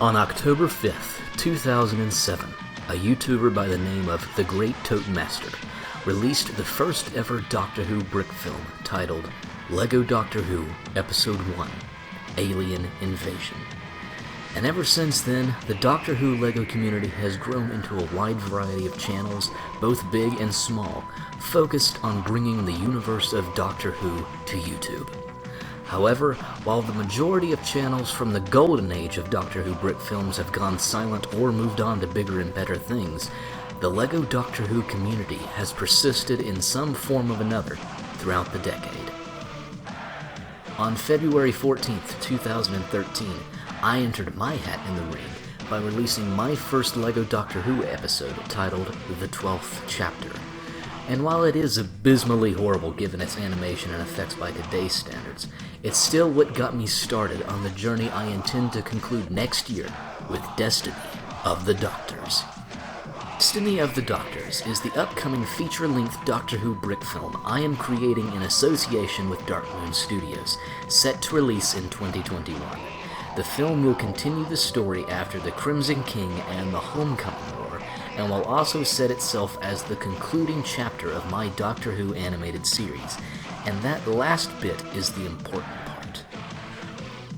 On October 5th, 2007, a YouTuber by the name of The Great Tote Master released the first ever Doctor Who brick film titled LEGO Doctor Who Episode 1, Alien Invasion. And ever since then, the Doctor Who LEGO community has grown into a wide variety of channels, both big and small, focused on bringing the universe of Doctor Who to YouTube. However, while the majority of channels from the golden age of Doctor Who brick films have gone silent or moved on to bigger and better things, the LEGO Doctor Who community has persisted in some form or another throughout the decade. On February 14th, 2013, I entered my hat in the ring by releasing my first LEGO Doctor Who episode titled The 12th Chapter. And while it is abysmally horrible given its animation and effects by today's standards, it's still what got me started on the journey I intend to conclude next year with Destiny of the Doctors. Destiny of the Doctors is the upcoming feature-length Doctor Who brick film I am creating in association with Dark Moon Studios, set to release in 2021. The film will continue the story after the Crimson King and the Homecoming War, and will also set itself as the concluding chapter of my Doctor Who animated series, and that last bit is the important part.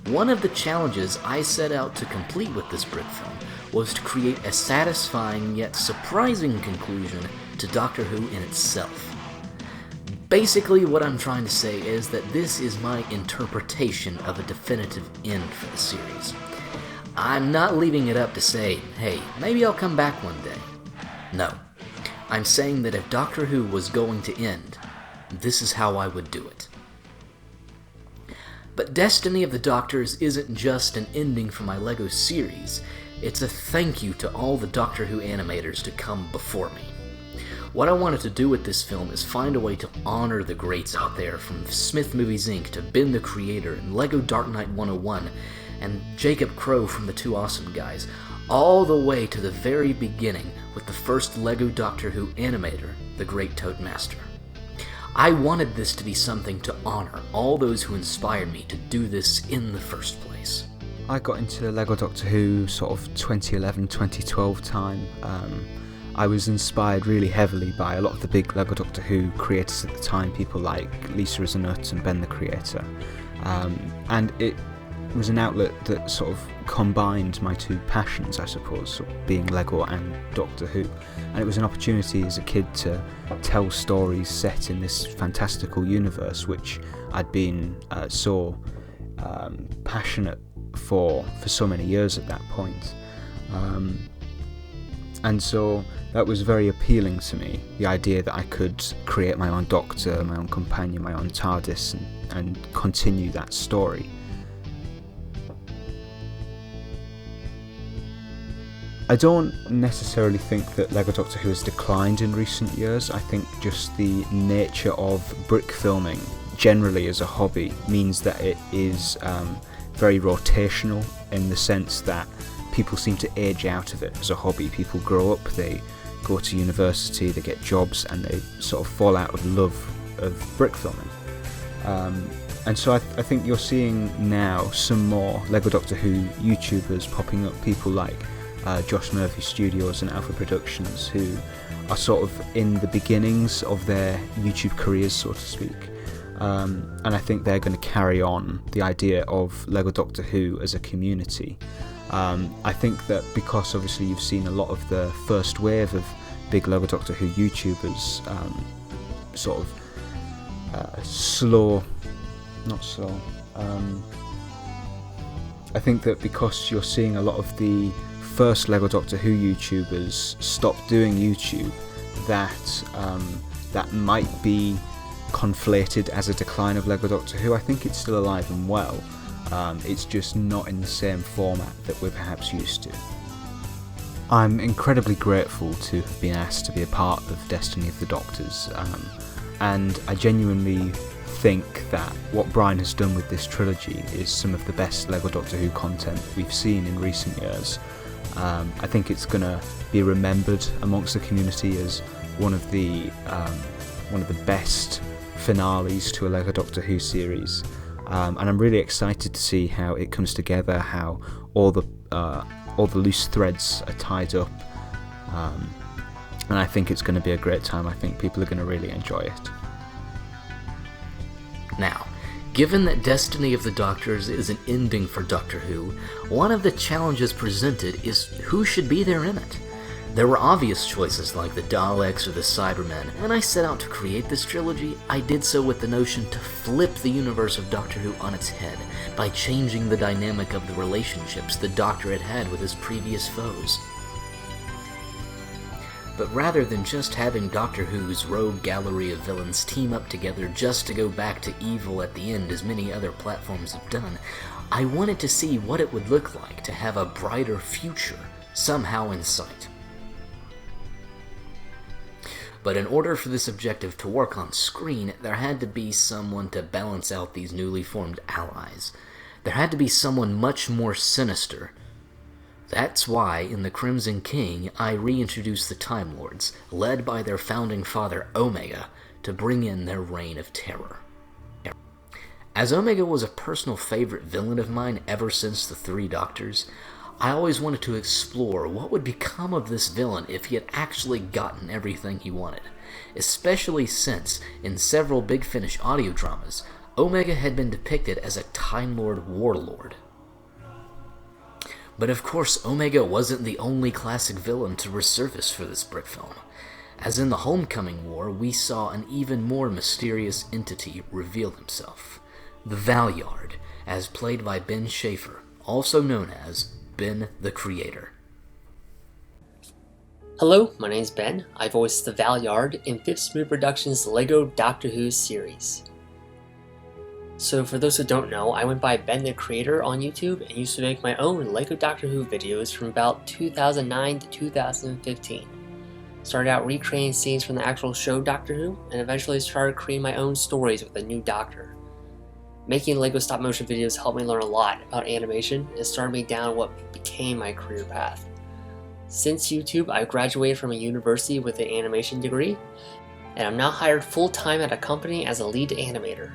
One of the challenges I set out to complete with this brick film was to create a satisfying yet surprising conclusion to Doctor Who in itself. Basically, what I'm trying to say is that this is my interpretation of a definitive end for the series. I'm not leaving it up to say, hey, maybe I'll come back one day. No. I'm saying that if Doctor Who was going to end, this is how I would do it. But Destiny of the Doctors isn't just an ending for my LEGO series, it's a thank you to all the Doctor Who animators to come before me. What I wanted to do with this film is find a way to honor the greats out there, from Smith Movies Inc. to Ben the Creator and LEGO Dark Knight 101, and Jacob Crow from the Two Awesome Guys, all the way to the very beginning with the first LEGO Doctor Who animator, The Great Tote Master. I wanted this to be something to honor all those who inspired me to do this in the first place. I got into LEGO Doctor Who sort of 2011, 2012 time. I was inspired really heavily by a lot of the big LEGO Doctor Who creators at the time, people like Lisa Is a Nut and Ben the Creator. And it was an outlet that sort of combined my two passions, I suppose, sort of being LEGO and Doctor Who. And it was an opportunity as a kid to tell stories set in this fantastical universe, which I'd been so passionate for so many years at that point. And so that was very appealing to me, the idea that I could create my own Doctor, my own companion, my own TARDIS, and continue that story. I don't necessarily think that LEGO Doctor Who has declined in recent years. I think just the nature of brick filming generally as a hobby means that it is very rotational, in the sense that people seem to age out of it as a hobby. People grow up, they go to university, they get jobs, and they sort of fall out of love of brick filming. And so I think you're seeing now some more LEGO Doctor Who YouTubers popping up, people like Josh Murphy Studios and Alpha Productions, who are sort of in the beginnings of their YouTube careers, so to speak. And I think they're going to carry on the idea of LEGO Doctor Who as a community. I think that because obviously you've seen a lot of the first wave of big LEGO Doctor Who YouTubers sort of I think that because you're seeing a lot of the first LEGO Doctor Who YouTubers stop doing YouTube, that might be conflated as a decline of LEGO Doctor Who. I think it's still alive and well. It's just not in the same format that we're perhaps used to. I'm incredibly grateful to have been asked to be a part of Destiny of the Doctors, and I genuinely think that what Brian has done with this trilogy is some of the best LEGO Doctor Who content we've seen in recent years. I think it's going to be remembered amongst the community as one of the best finales to a LEGO Doctor Who series, and I'm really excited to see how it comes together, how all the all the loose threads are tied up, and I think it's going to be a great time. I think people are going to really enjoy it. Now, given that Destiny of the Doctors is an ending for Doctor Who, one of the challenges presented is who should be there in it. There were obvious choices like the Daleks or the Cybermen, and I set out to create this trilogy. I did so with the notion to flip the universe of Doctor Who on its head by changing the dynamic of the relationships the Doctor had had with his previous foes. But rather than just having Doctor Who's rogue gallery of villains team up together just to go back to evil at the end as many other platforms have done, I wanted to see what it would look like to have a brighter future somehow in sight. But in order for this objective to work on screen, there had to be someone to balance out these newly formed allies. There had to be someone much more sinister. That's why, in The Crimson King, I reintroduced the Time Lords, led by their founding father, Omega, to bring in their reign of terror. As Omega was a personal favorite villain of mine ever since the Three Doctors, I always wanted to explore what would become of this villain if he had actually gotten everything he wanted, especially since, in several Big Finish audio dramas, Omega had been depicted as a Time Lord warlord. But of course, Omega wasn't the only classic villain to resurface for this brickfilm. As in the Homecoming War, we saw an even more mysterious entity reveal himself. The Valyard, as played by Ben Shaffer, also known as Ben the Creator. Hello, my name's Ben. I voiced the Valyard in Fifth Smooth Productions' LEGO Doctor Who series. So for those who don't know, I went by Ben the Creator on YouTube and used to make my own LEGO Doctor Who videos from about 2009 to 2015. Started out recreating scenes from the actual show Doctor Who, and eventually started creating my own stories with a new Doctor. Making LEGO stop motion videos helped me learn a lot about animation and started me down what became my career path. Since YouTube, I graduated from a university with an animation degree, and I'm now hired full-time at a company as a lead animator.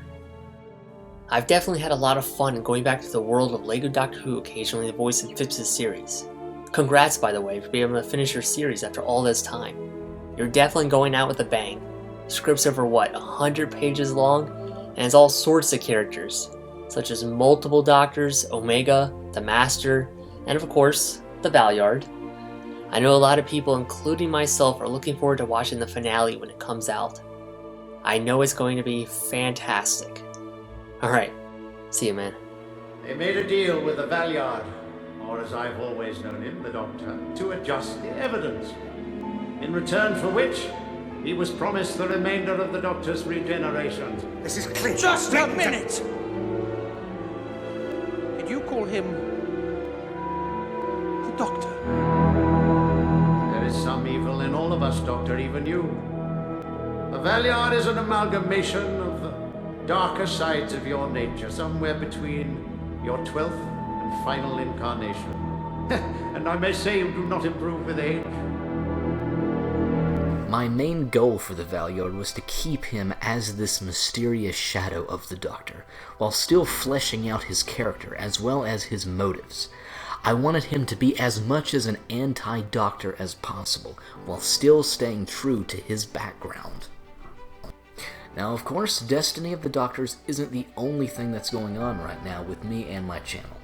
I've definitely had a lot of fun going back to the world of LEGO Doctor Who occasionally to voice in Phipps' series. Congrats, by the way, for being able to finish your series after all this time. You're definitely going out with a bang. Script's over 100 pages long, and it's all sorts of characters, such as multiple Doctors, Omega, the Master, and of course, the Valyard. I know a lot of people, including myself, are looking forward to watching the finale when it comes out. I know it's going to be fantastic. Alright, see you, man. They made a deal with the Valyard, or as I've always known him, the Doctor, to adjust the evidence. In return for which, he was promised the remainder of the Doctor's regeneration. This is clear. Just a minute! Did you call him the Doctor? There is some evil in all of us, Doctor, even you. The Valyard is an amalgamation of the darker sides of your nature, somewhere between your 12th and final incarnation. And I may say you do not improve with age. My main goal for the Valyard was to keep him as this mysterious shadow of the Doctor, while still fleshing out his character as well as his motives. I wanted him to be as much as an anti-Doctor as possible, while still staying true to his background. Now, of course, Destiny of the Doctors isn't the only thing that's going on right now with me and my channel.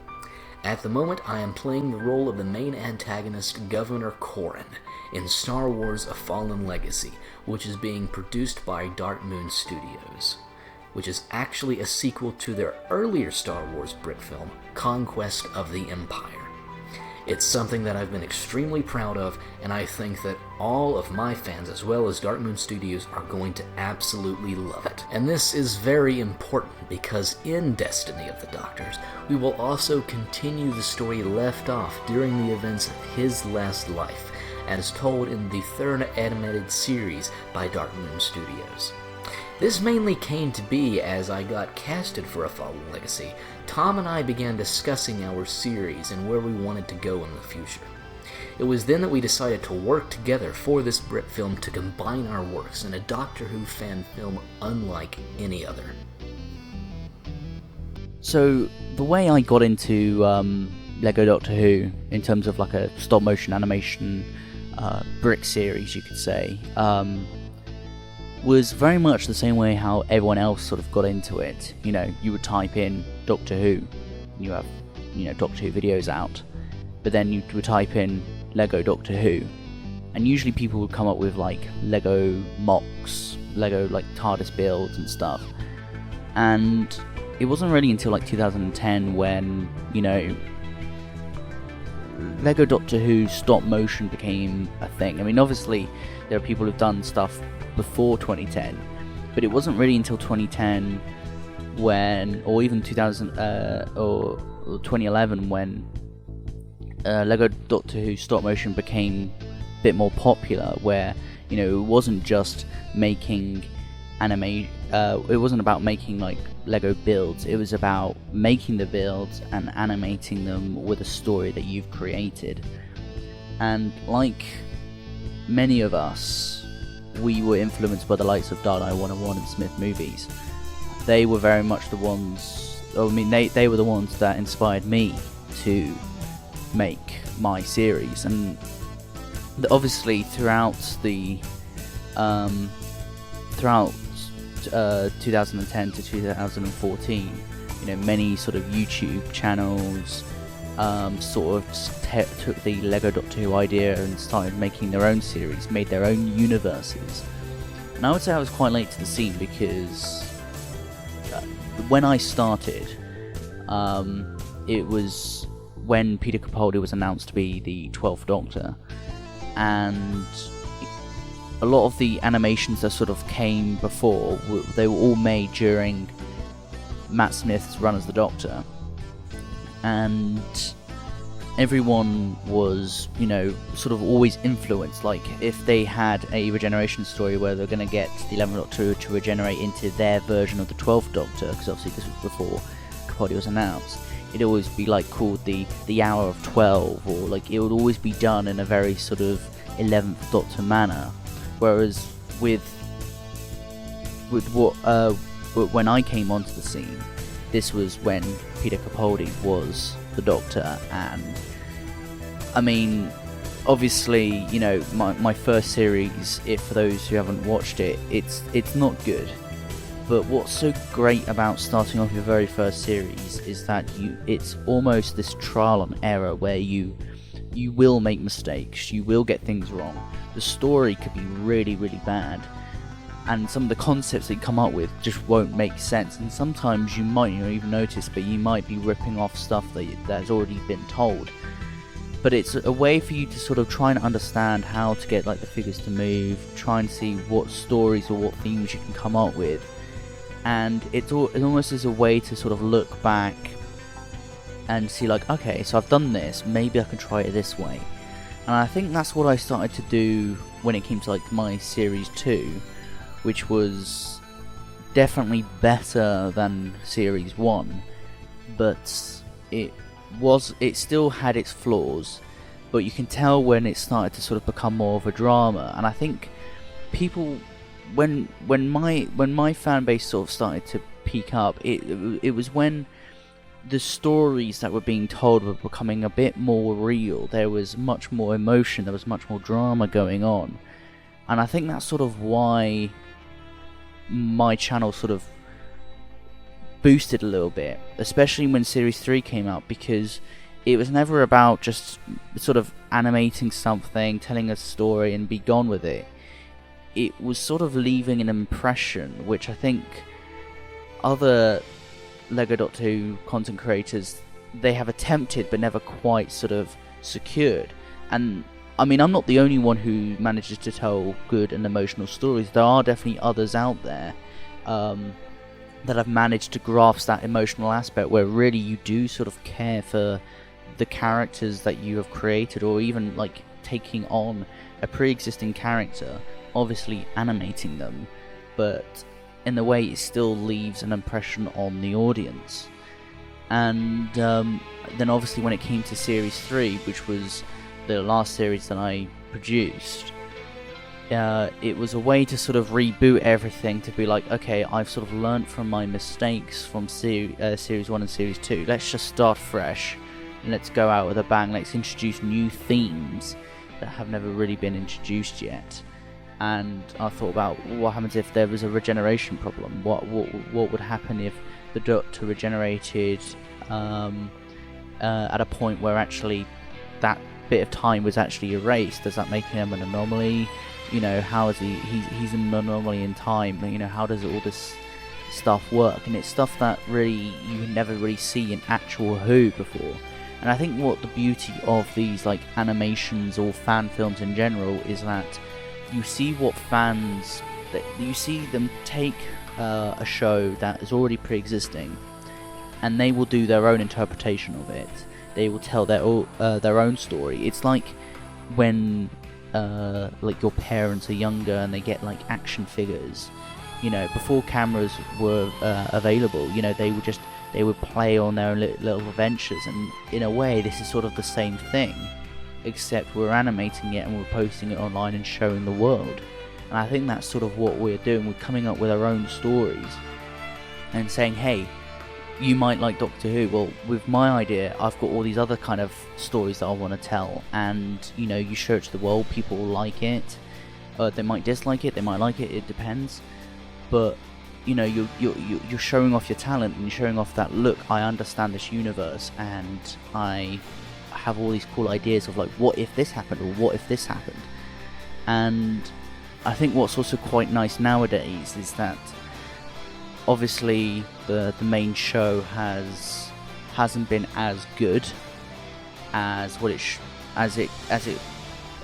At the moment, I am playing the role of the main antagonist, Governor Corrin, in Star Wars A Fallen Legacy, which is being produced by Dark Moon Studios, which is actually a sequel to their earlier Star Wars brickfilm, Conquest of the Empire. It's something that I've been extremely proud of, and I think that all of my fans, as well as Dark Moon Studios, are going to absolutely love it. And this is very important, because in Destiny of the Doctors, we will also continue the story left off during the events of his last life, as told in the third animated series by Dark Moon Studios. This mainly came to be as I got casted for A Fallen Legacy. Tom and I began discussing our series and where we wanted to go in the future. It was then that we decided to work together for this brickfilm to combine our works in a Doctor Who fan film unlike any other. So the way I got into Lego Doctor Who in terms of like a stop motion animation brick series, you could say, was very much the same way how everyone else sort of got into it. You know, you would type in Doctor Who, you have, you know, Doctor Who videos out, but then you would type in Lego Doctor Who, and usually people would come up with like Lego mocks, Lego like TARDIS builds and stuff. And it wasn't really until like 2010 when, you know, Lego Doctor Who stop motion became a thing. I mean, obviously there are people who've done stuff before 2010, but it wasn't really until 2010 when, or even 2000 or 2011 when Lego Doctor Who stop motion became a bit more popular, where, you know, it wasn't just making it wasn't about making like Lego builds, it was about making the builds and animating them with a story that you've created. And like many of us, we were influenced by the likes of Dalai 101 and Smith movies. They were very much the ones, I mean, they were the ones that inspired me to make my series. And obviously throughout 2010 to 2014, you know, many sort of YouTube channels sort of took the Lego Doctor Who idea and started making their own series, made their own universes. And I would say I was quite late to the scene, because when I started, it was when Peter Capaldi was announced to be the 12th Doctor, and a lot of the animations that sort of came before, they were all made during Matt Smith's run as the Doctor, and everyone was, you know, sort of always influenced. Like, if they had a regeneration story where they're going to get the 11th Doctor to regenerate into their version of the 12th Doctor, because obviously this was before Capaldi was announced, it'd always be like called the Hour of 12, or like it would always be done in a very sort of 11th Doctor manner. Whereas with what when I came onto the scene, this was when Peter Capaldi was the Doctor. And I mean, obviously, you know, my first series, if for those who haven't watched it, it's not good. But what's so great about starting off your very first series is that it's almost this trial and error where you will make mistakes, you will get things wrong. The story could be really, really bad, and some of the concepts that you come up with just won't make sense, and sometimes you might not even notice, but you might be ripping off stuff that's already been told. But it's a way for you to sort of try and understand how to get like the figures to move, try and see what stories or what themes you can come up with, and it almost is a way to sort of look back and see like, okay, so I've done this, maybe I can try it this way. And I think that's what I started to do when it came to like my series 2, which was definitely better than series 1, but it still had its flaws, but you can tell when it started to sort of become more of a drama. And I think people, when my fan base sort of started to peak up, it was when the stories that were being told were becoming a bit more real. There was much more emotion, there was much more drama going on, and I think that's sort of why my channel sort of boosted a little bit, especially when series 3 came out, because it was never about just sort of animating something, telling a story and be gone with it. It was sort of leaving an impression, which I think other Lego Doctor Who content creators, they have attempted but never quite sort of secured. And I mean, I'm not the only one who manages to tell good and emotional stories. There are definitely others out there that have managed to grasp that emotional aspect, where really you do sort of care for the characters that you have created, or even like taking on a pre-existing character, obviously animating them, but in the way it still leaves an impression on the audience. And then obviously when it came to series 3, which was the last series that I produced, it was a way to sort of reboot everything, to be like, okay, I've sort of learnt from my mistakes from series 1 and series 2, let's just start fresh, let's go out with a bang. Let's introduce new themes that have never really been introduced yet. And I thought about what happens if there was a regeneration problem. What would happen if the Doctor regenerated at a point where actually that bit of time was actually erased? Does that make him an anomaly? You know, how is he's an anomaly in time? You know, how does all this stuff work? And it's stuff that really you never really see in actual Who before. And I think what the beauty of these like animations or fan films in general is that you see what fans, that you see them take a show that is already pre-existing, and they will do their own interpretation of it. They will tell their own story. It's like when like your parents are younger and they get like action figures. You know, before cameras were available, you know, they would play on their own little adventures, and in a way this is sort of the same thing, except we're animating it and we're posting it online and showing the world. And I think that's sort of what we're doing. We're coming up with our own stories and saying, hey, you might like Doctor Who. Well, with my idea, I've got all these other kind of stories that I want to tell, and you know, you show it to the world, people will like it. They might dislike it, they might like it, it depends. But you know, you're showing off your talent, and you're showing off that, look, I understand this universe, and I have all these cool ideas of like, what if this happened, or what if this happened. And I think what's also quite nice nowadays is that obviously the main show hasn't been as good as what it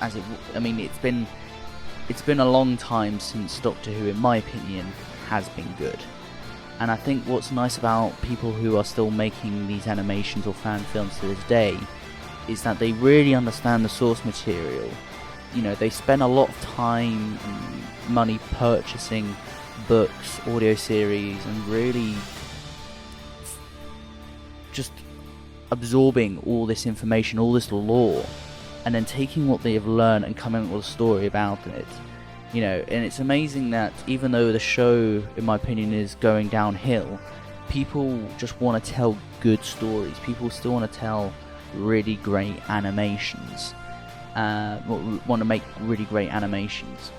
I mean, it's been a long time since Doctor Who, in my opinion, has been good. And I think what's nice about people who are still making these animations or fan films to this day is that they really understand the source material. You know, they spend a lot of time and money purchasing books, audio series, and really just absorbing all this information, all this lore, and then taking what they have learned and coming up with a story about it. You know, and it's amazing that even though the show, in my opinion, is going downhill, people just want to tell good stories. People still want to tell really great animations. Want to make really great animations.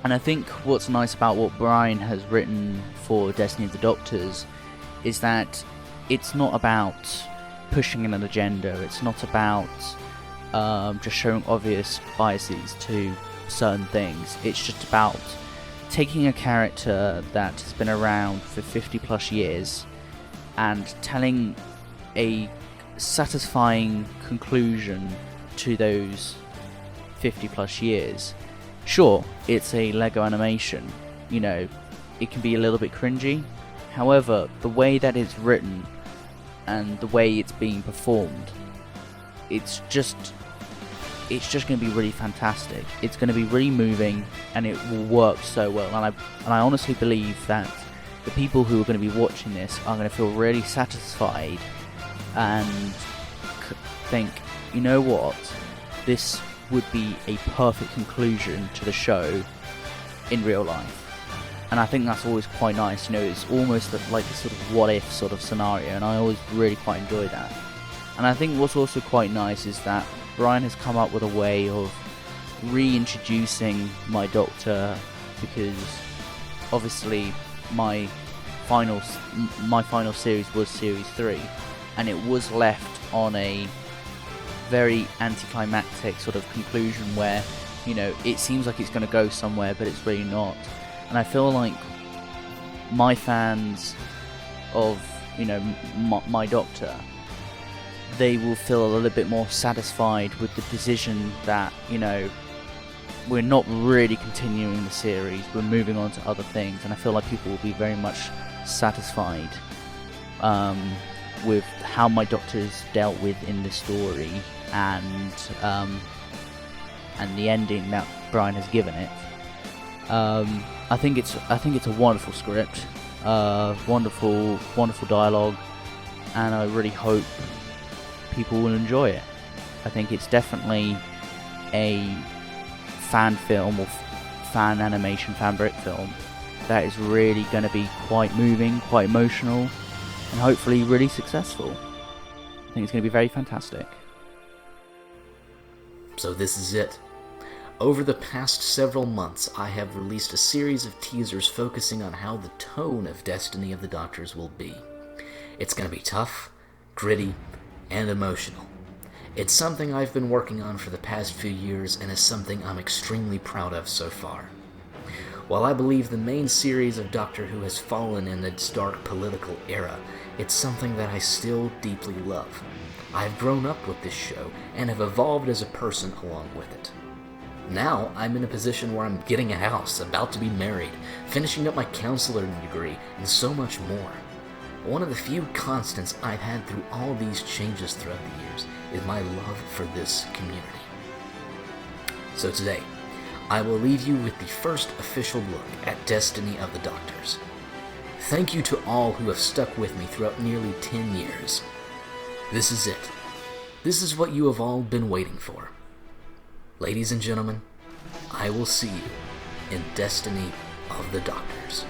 And I think what's nice about what Brian has written for Destiny of the Doctors is that it's not about pushing an agenda. It's not about just showing obvious biases to certain things. It's just about taking a character that has been around for 50 plus years and telling a satisfying conclusion to those 50 plus years. Sure, it's a Lego animation, you know, it can be a little bit cringy. However, the way that it's written and the way it's being performed, it's just going to be really fantastic. It's going to be really moving, and it will work so well. And I honestly believe that the people who are going to be watching this are going to feel really satisfied and think, you know what, this would be a perfect conclusion to the show in real life. And I think that's always quite nice. You know, it's almost like a sort of what if sort of scenario, and I always really quite enjoy that. And I think what's also quite nice is that Brian has come up with a way of reintroducing my Doctor, because obviously my final series was Series 3, and it was left on a very anticlimactic sort of conclusion where, you know, it seems like it's going to go somewhere, but it's really not. And I feel like my fans of, you know, my Doctor, they will feel a little bit more satisfied with the decision that, you know, we're not really continuing the series, we're moving on to other things. And I feel like people will be very much satisfied with how my Doctor's dealt with in the story, and the ending that Brian has given it. I think it's a wonderful script, wonderful dialogue, and I really hope people will enjoy it. I think it's definitely a fan film or fan animation, fan brick film that is really going to be quite moving, quite emotional, and hopefully really successful. I think it's going to be very fantastic. So this is it. Over the past several months, I have released a series of teasers focusing on how the tone of Destiny of the Doctors will be. It's going to be tough, gritty, and emotional. It's something I've been working on for the past few years and is something I'm extremely proud of so far. While I believe the main series of Doctor Who has fallen in its dark political era, it's something that I still deeply love. I've grown up with this show and have evolved as a person along with it. Now, I'm in a position where I'm getting a house, about to be married, finishing up my counseling degree, and so much more. One of the few constants I've had through all these changes throughout the years is my love for this community. So today, I will leave you with the first official look at Destiny of the Doctors. Thank you to all who have stuck with me throughout nearly 10 years. This is it. This is what you have all been waiting for. Ladies and gentlemen, I will see you in Destiny of the Doctors.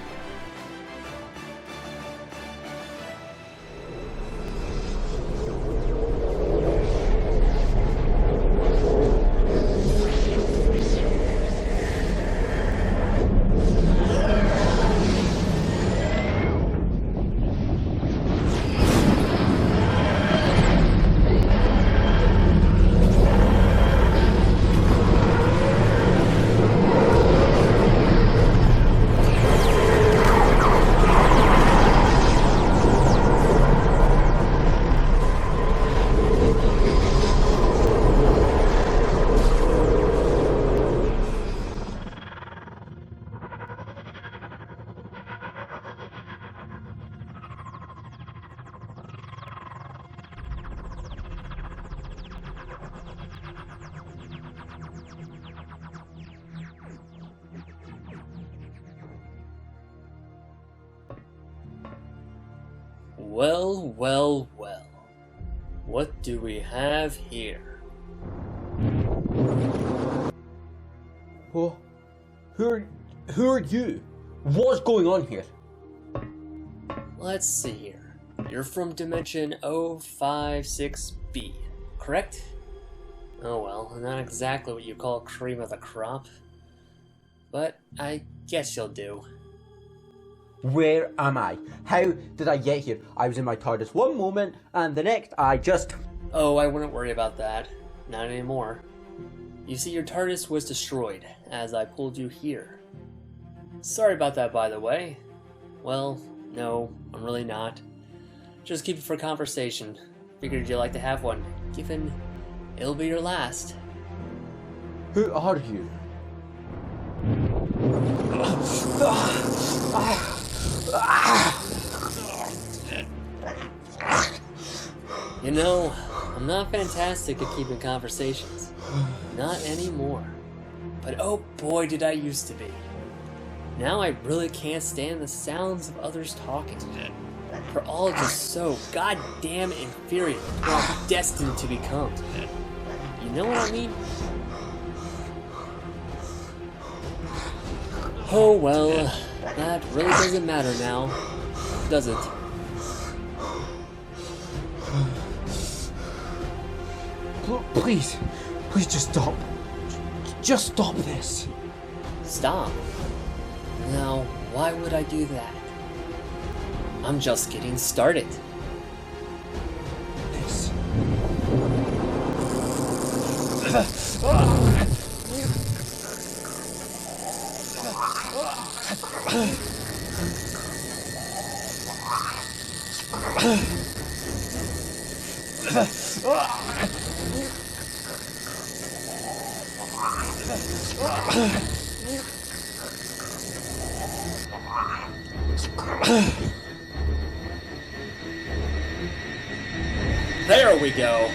Well, well, well. What do we have here? Oh, who are you? What's going on here? Let's see here. You're from Dimension 056B, correct? Oh well, not exactly what you call cream of the crop. But I guess you'll do. Where am I? How did I get here? I was in my TARDIS one moment, and the next I just... Oh, I wouldn't worry about that. Not anymore. You see, your TARDIS was destroyed as I pulled you here. Sorry about that, by the way. Well, no, I'm really not. Just keep it for conversation. Figured you'd like to have one, given it'll be your last. Who are you? You know, I'm not fantastic at keeping conversations. Not anymore. But oh boy did I used to be. Now I really can't stand the sounds of others talking. They're all just so goddamn inferior to what I'm destined to become. You know what I mean? Oh well, that really doesn't matter now, does it? Please just stop. Just stop this. Stop? Now, why would I do that? I'm just getting started. This. There we go.